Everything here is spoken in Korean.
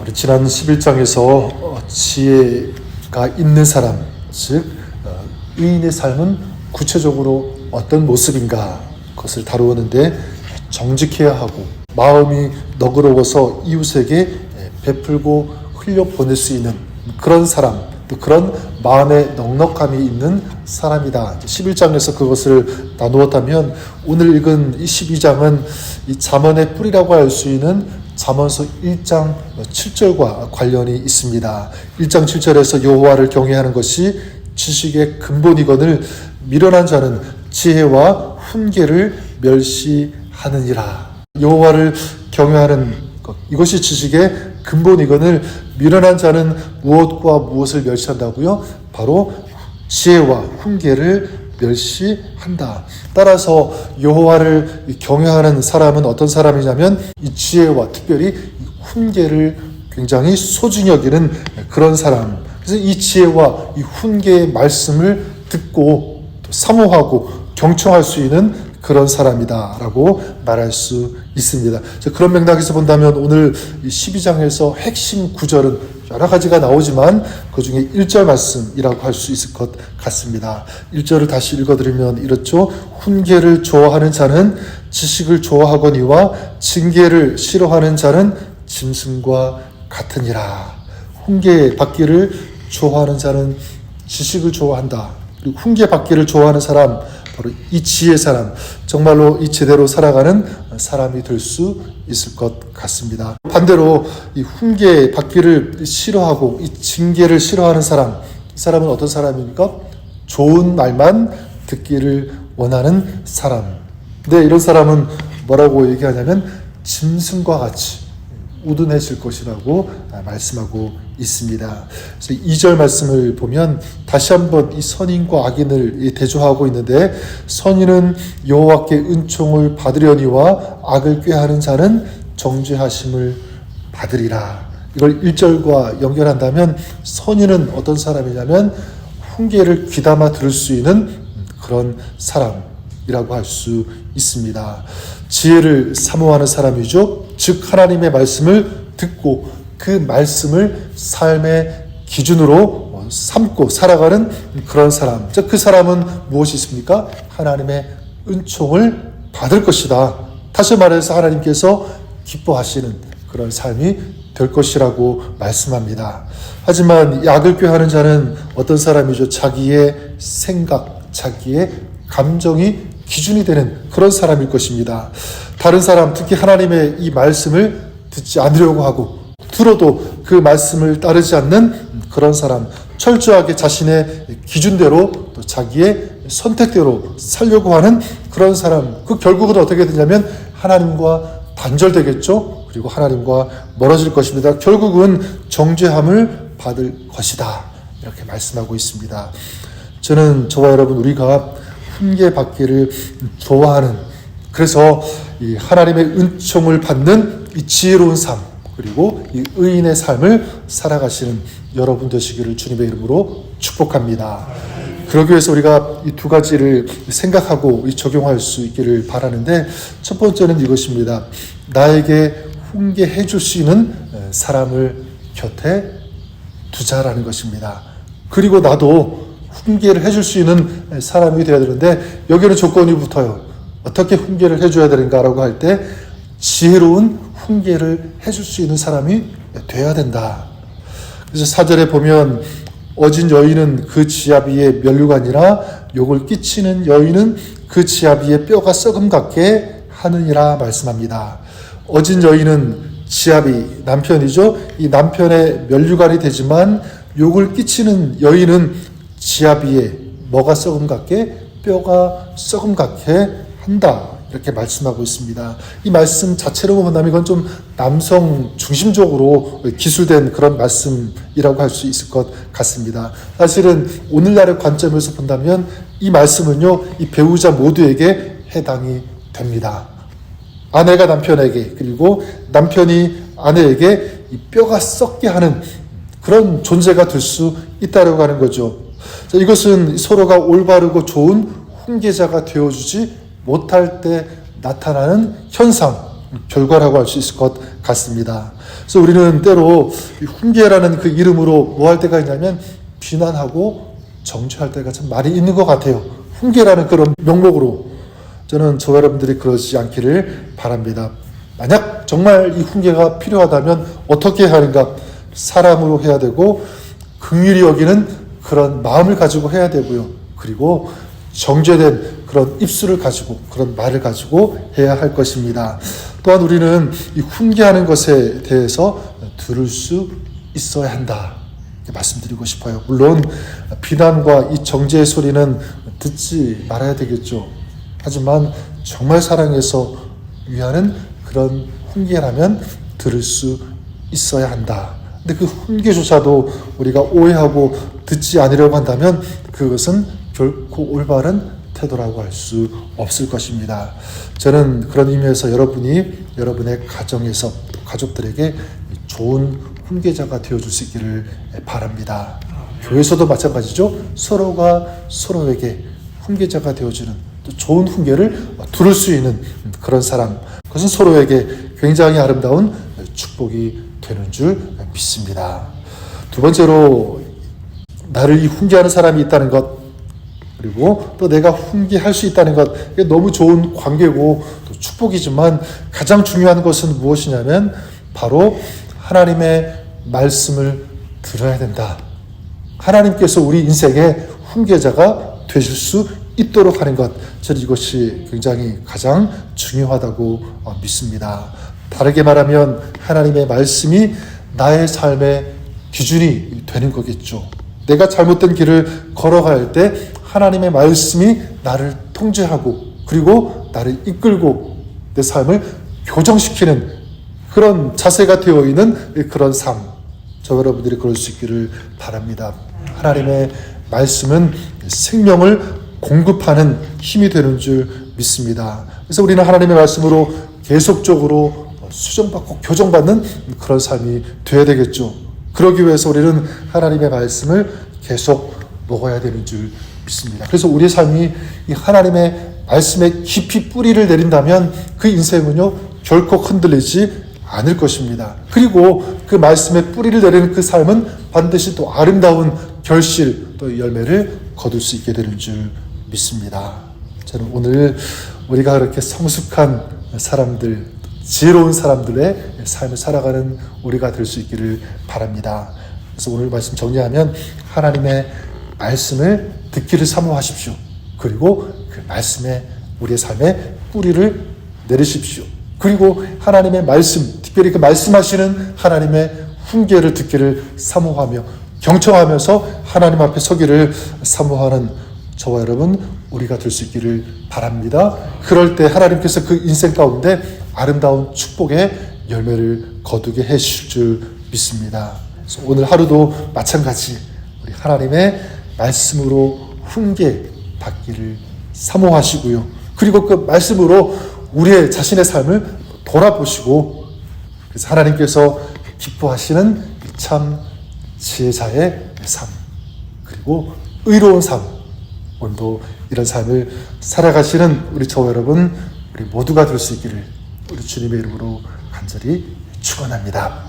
우리 지난 11장에서 지혜가 있는 사람, 즉 의인의 삶은 구체적으로 어떤 모습인가 그것을 다루었는데, 정직해야 하고 마음이 너그러워서 이웃에게 베풀고 흘려보낼 수 있는 그런 사람, 또 그런 마음의 넉넉함이 있는 사람이다. 11장에서 그것을 나누었다면, 오늘 읽은 이 12장은 이 잠언의 뿌리라고 할 수 있는 잠언서 1장 7절과 관련이 있습니다. 1장 7절에서 여호와를 경외하는 것이 지식의 근본이거늘 미련한 자는 지혜와 훈계를 멸시하느니라. 여호와를 경외하는 것, 이것이 지식의 근본이거늘 미련한 자는 무엇과 무엇을 멸시한다고요? 바로 지혜와 훈계를 멸시한다. 따라서 여호와를 경외하는 사람은 어떤 사람이냐면, 이 지혜와 특별히 이 훈계를 굉장히 소중히 여기는 그런 사람. 그래서 이 지혜와 이 훈계의 말씀을 듣고 또 사모하고 경청할 수 있는 그런 사람이다라고 말할 수 있습니다. 그런 맥락에서 본다면 오늘 12장에서 핵심 구절은 여러 가지가 나오지만 그 중에 1절 말씀이라고 할 수 있을 것 같습니다. 1절을 다시 읽어드리면 이렇죠. 훈계를 좋아하는 자는 지식을 좋아하거니와 징계를 싫어하는 자는 짐승과 같으니라. 훈계 받기를 좋아하는 자는 지식을 좋아한다. 그리고 훈계 받기를 좋아하는 사람, 바로 이 지혜의 사람, 정말로 이 제대로 살아가는 사람이 될 수 있을 것 같습니다. 반대로 이 훈계 받기를 싫어하고 이 징계를 싫어하는 사람, 이 사람은 어떤 사람입니까? 좋은 말만 듣기를 원하는 사람. 근데 이런 사람은 뭐라고 얘기하냐면 짐승과 같이 우둔해질 것이라고 말씀하고 있습니다. 그래서 2절 말씀을 보면 다시 한번 이 선인과 악인을 대조하고 있는데, 선인은 여호와께 은총을 받으려니와 악을 꾀하는 자는 정죄하심을 받으리라. 이걸 1절과 연결한다면, 선인은 어떤 사람이냐면 훈계를 귀담아 들을 수 있는 그런 사람이라고 할 수 있습니다. 지혜를 사모하는 사람이죠. 즉 하나님의 말씀을 듣고 그 말씀을 삶의 기준으로 삼고 살아가는 그런 사람. 즉 그 사람은 무엇이 있습니까? 하나님의 은총을 받을 것이다. 다시 말해서 하나님께서 기뻐하시는 그런 삶이 될 것이라고 말씀합니다. 하지만 이 악을 꾀하는 자는 어떤 사람이죠? 자기의 생각, 자기의 감정이 기준이 되는 그런 사람일 것입니다. 다른 사람, 특히 하나님의 이 말씀을 듣지 않으려고 하고 들어도 그 말씀을 따르지 않는 그런 사람, 철저하게 자신의 기준대로 또 자기의 선택대로 살려고 하는 그런 사람, 그 결국은 어떻게 되냐면 하나님과 단절되겠죠. 그리고 하나님과 멀어질 것입니다. 결국은 정죄함을 받을 것이다. 이렇게 말씀하고 있습니다. 저는 저와 여러분, 우리가 훈계 받기를 좋아하는, 그래서 이 하나님의 은총을 받는 이 지혜로운 삶, 그리고 이 의인의 삶을 살아가시는 여러분 되시기를 주님의 이름으로 축복합니다. 그러기 위해서 우리가 이 두 가지를 생각하고 적용할 수 있기를 바라는데, 첫 번째는 이것입니다. 나에게 훈계해 줄 수 있는 사람을 곁에 두자라는 것입니다. 그리고 나도 훈계를 해줄 수 있는 사람이 되어야 되는데, 여기는 조건이 붙어요. 어떻게 훈계를 해줘야 되는가라고 할 때 지혜로운 훈계를 해줄 수 있는 사람이 되어야 된다. 그래서 4절에 보면 어진 여인은 그 지압 위에 면류가 아니라 욕을 끼치는 여인은 그 지압 위에 뼈가 썩음 같게 하느니라 말씀합니다. 어진 여인은 지압이 남편이죠. 이 남편의 면류관이 되지만 욕을 끼치는 여인은 지압 위에 뭐가 썩음 같게? 뼈가 썩음 같게 한다. 이렇게 말씀하고 있습니다. 이 말씀 자체로 본다면 이건 좀 남성 중심적으로 기술된 그런 말씀이라고 할 수 있을 것 같습니다. 사실은 오늘날의 관점에서 본다면 이 말씀은요, 이 배우자 모두에게 해당이 됩니다. 아내가 남편에게, 그리고 남편이 아내에게 이 뼈가 썩게 하는 그런 존재가 될 수 있다고 하는 거죠. 자, 이것은 서로가 올바르고 좋은 훈계자가 되어주지 못할 때 나타나는 현상, 결과라고 할 수 있을 것 같습니다. 그래서 우리는 때로 이 훈계라는 그 이름으로 뭐 할 때가 있냐면 비난하고 정죄할 때가 참 많이 있는 것 같아요. 훈계라는 그런 명목으로. 저는 저와 여러분들이 그러지 않기를 바랍니다. 만약 정말 이 훈계가 필요하다면 어떻게 해야 하는가? 사랑으로 해야 되고 긍휼히 여기는 그런 마음을 가지고 해야 되고요. 그리고 정죄된 그런 입술을 가지고 그런 말을 가지고 해야 할 것입니다. 또한 우리는 이 훈계하는 것에 대해서 들을 수 있어야 한다. 말씀드리고 싶어요. 물론 비난과 이 정죄의 소리는 듣지 말아야 되겠죠. 하지만 정말 사랑해서 위하는 그런 훈계라면 들을 수 있어야 한다. 근데 그 훈계조차도 우리가 오해하고 듣지 않으려고 한다면 그것은 결코 올바른 태도라고 할 수 없을 것입니다. 저는 그런 의미에서 여러분이 여러분의 가정에서 가족들에게 좋은 훈계자가 되어줄 수 있기를 바랍니다. 교회에서도 마찬가지죠. 서로가 서로에게 훈계자가 되어주는 또 좋은 훈계를 들을 수 있는 그런 사람, 그것은 서로에게 굉장히 아름다운 축복이 되는 줄 믿습니다. 두 번째로 나를 이 훈계하는 사람이 있다는 것, 그리고 또 내가 훈계할 수 있다는 것, 이게 너무 좋은 관계고 또 축복이지만 가장 중요한 것은 무엇이냐면 바로 하나님의 말씀을 들어야 된다. 하나님께서 우리 인생의 훈계자가 되실 수 있도록 하는 것, 저는 이것이 굉장히 가장 중요하다고 믿습니다. 다르게 말하면 하나님의 말씀이 나의 삶의 기준이 되는 거겠죠. 내가 잘못된 길을 걸어갈 때 하나님의 말씀이 나를 통제하고 그리고 나를 이끌고 내 삶을 교정시키는 그런 자세가 되어 있는 그런 삶, 저 여러분들이 그럴 수 있기를 바랍니다. 하나님의 말씀은 생명을 공급하는 힘이 되는 줄 믿습니다. 그래서 우리는 하나님의 말씀으로 계속적으로 수정받고 교정받는 그런 삶이 되어야 되겠죠. 그러기 위해서 우리는 하나님의 말씀을 계속 먹어야 되는 줄 믿습니다. 그래서 우리의 삶이 이 하나님의 말씀에 깊이 뿌리를 내린다면 그 인생은요 결코 흔들리지 않을 것입니다. 그리고 그 말씀에 뿌리를 내리는 그 삶은 반드시 또 아름다운 결실 또 열매를 거둘 수 있게 되는 줄 믿습니다. 저는 오늘 우리가 그렇게 성숙한 사람들, 지혜로운 사람들의 삶을 살아가는 우리가 될 수 있기를 바랍니다. 그래서 오늘 말씀 정리하면 하나님의 말씀을 듣기를 사모하십시오. 그리고 그 말씀에 우리의 삶에 뿌리를 내리십시오. 그리고 하나님의 말씀, 특별히 그 말씀하시는 하나님의 훈계를 듣기를 사모하며 경청하면서 하나님 앞에 서기를 사모하는 저와 여러분 우리가 될 수 있기를 바랍니다. 그럴 때 하나님께서 그 인생 가운데 아름다운 축복의 열매를 거두게 해주실 줄 믿습니다. 그래서 오늘 하루도 마찬가지 우리 하나님의 말씀으로 훈계 받기를 사모하시고요. 그리고 그 말씀으로 우리의 자신의 삶을 돌아보시고 그래서 하나님께서 기뻐하시는 참 지혜자의 삶 그리고 의로운 삶 오늘도 이런 삶을 살아가시는 우리 저와 여러분 우리 모두가 될 수 있기를 우리 주님의 이름으로 간절히 축원합니다.